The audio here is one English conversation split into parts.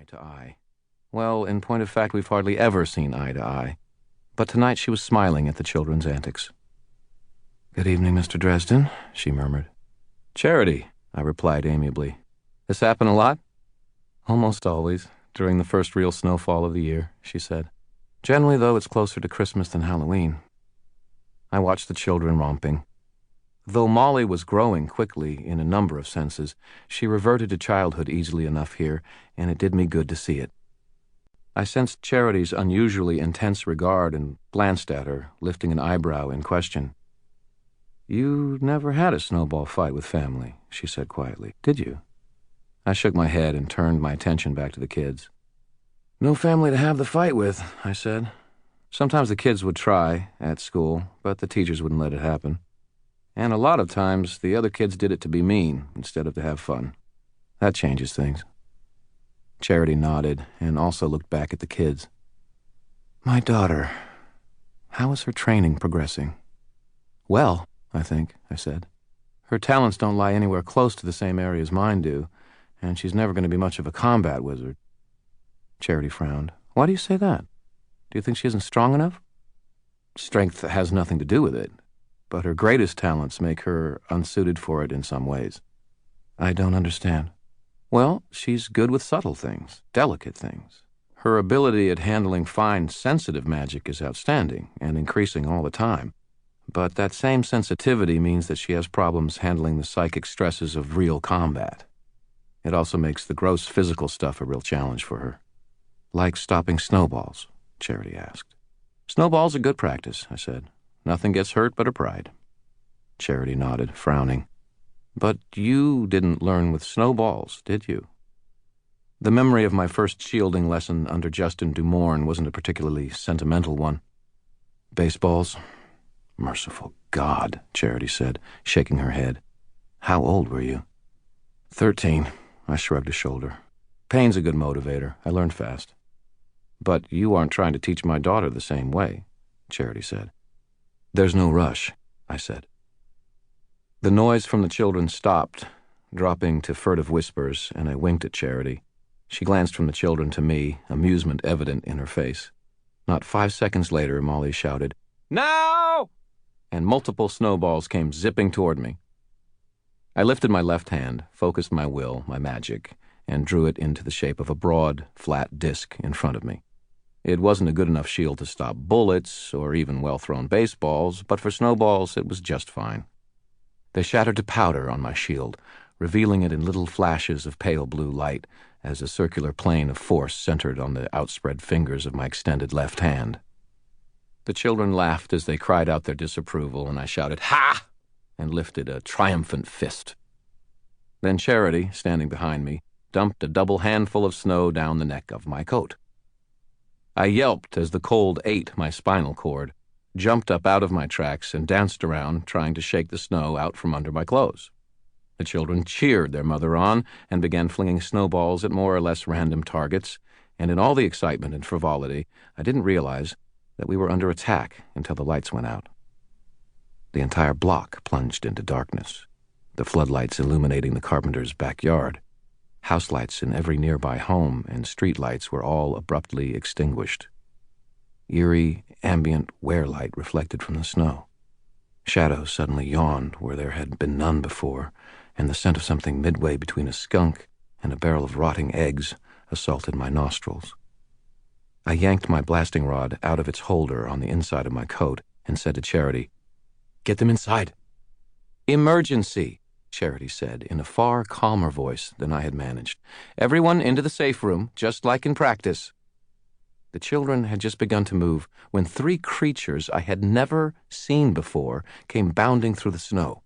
to eye. Well, in point of fact, we've hardly ever seen eye to eye. But tonight she was smiling at the children's antics. "Good evening, Mr. Dresden," she murmured. "Charity," I replied amiably. "This happen a lot?" "Almost always, during the first real snowfall of the year," she said. "Generally, though, it's closer to Christmas than Halloween." I watched the children romping. Though Molly was growing quickly in a number of senses, she reverted to childhood easily enough here, and it did me good to see it. I sensed Charity's unusually intense regard and glanced at her, lifting an eyebrow in question. "You never had a snowball fight with family," she said quietly, "did you?" I shook my head and turned my attention back to the kids. "No family to have the fight with," I said. "Sometimes the kids would try at school, but the teachers wouldn't let it happen. And a lot of times, the other kids did it to be mean instead of to have fun. That changes things." Charity nodded and also looked back at the kids. "My daughter, how is her training progressing?" "Well, I think," I said. "Her talents don't lie anywhere close to the same area as mine do, and she's never going to be much of a combat wizard." Charity frowned. "Why do you say that? Do you think she isn't strong enough?" "Strength has nothing to do with it. But her greatest talents make her unsuited for it in some ways." "I don't understand." "Well, she's good with subtle things, delicate things. Her ability at handling fine, sensitive magic is outstanding and increasing all the time. But that same sensitivity means that she has problems handling the psychic stresses of real combat. It also makes the gross physical stuff a real challenge for her." "Like stopping snowballs?" Charity asked. "Snowballs are good practice," I said. "Nothing gets hurt but her pride." Charity nodded, frowning. "But you didn't learn with snowballs, did you?" The memory of my first shielding lesson under Justin Dumorne wasn't a particularly sentimental one. "Baseballs? Merciful God," Charity said, shaking her head. "How old were you?" 13. I shrugged a shoulder. "Pain's a good motivator. I learned fast." "But you aren't trying to teach my daughter the same way," Charity said. "There's no rush," I said. The noise from the children stopped, dropping to furtive whispers, and I winked at Charity. She glanced from the children to me, amusement evident in her face. Not 5 seconds later, Molly shouted, "Now!" and multiple snowballs came zipping toward me. I lifted my left hand, focused my will, my magic, and drew it into the shape of a broad, flat disc in front of me. It wasn't a good enough shield to stop bullets or even well-thrown baseballs, but for snowballs it was just fine. They shattered to powder on my shield, revealing it in little flashes of pale blue light as a circular plane of force centered on the outspread fingers of my extended left hand. The children laughed as they cried out their disapproval, and I shouted, "Ha!" and lifted a triumphant fist. Then Charity, standing behind me, dumped a double handful of snow down the neck of my coat. I yelped as the cold ate my spinal cord, jumped up out of my tracks, and danced around, trying to shake the snow out from under my clothes. The children cheered their mother on and began flinging snowballs at more or less random targets, and in all the excitement and frivolity, I didn't realize that we were under attack until the lights went out. The entire block plunged into darkness, the floodlights illuminating the carpenter's backyard. House lights in every nearby home and street lights were all abruptly extinguished. Eerie, ambient wear-light reflected from the snow. Shadows suddenly yawned where there had been none before, and the scent of something midway between a skunk and a barrel of rotting eggs assaulted my nostrils. I yanked my blasting rod out of its holder on the inside of my coat and said to Charity, "Get them inside." "Emergency," Charity said in a far calmer voice than I had managed. "Everyone into the safe room, just like in practice." The children had just begun to move when 3 creatures I had never seen before came bounding through the snow.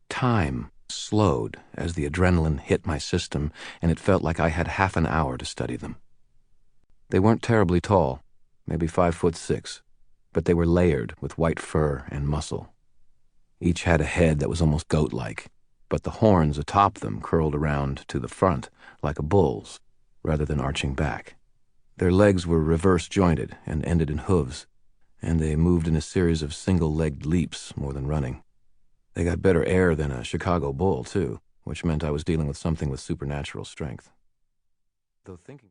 Time slowed as the adrenaline hit my system, and it felt like I had half an hour to study them. They weren't terribly tall, maybe 5'6", but they were layered with white fur and muscle. Each had a head that was almost goat-like, but the horns atop them curled around to the front like a bull's, rather than arching back. Their legs were reverse-jointed and ended in hooves, and they moved in a series of single-legged leaps more than running. They got better air than a Chicago bull, too, which meant I was dealing with something with supernatural strength. Though thinking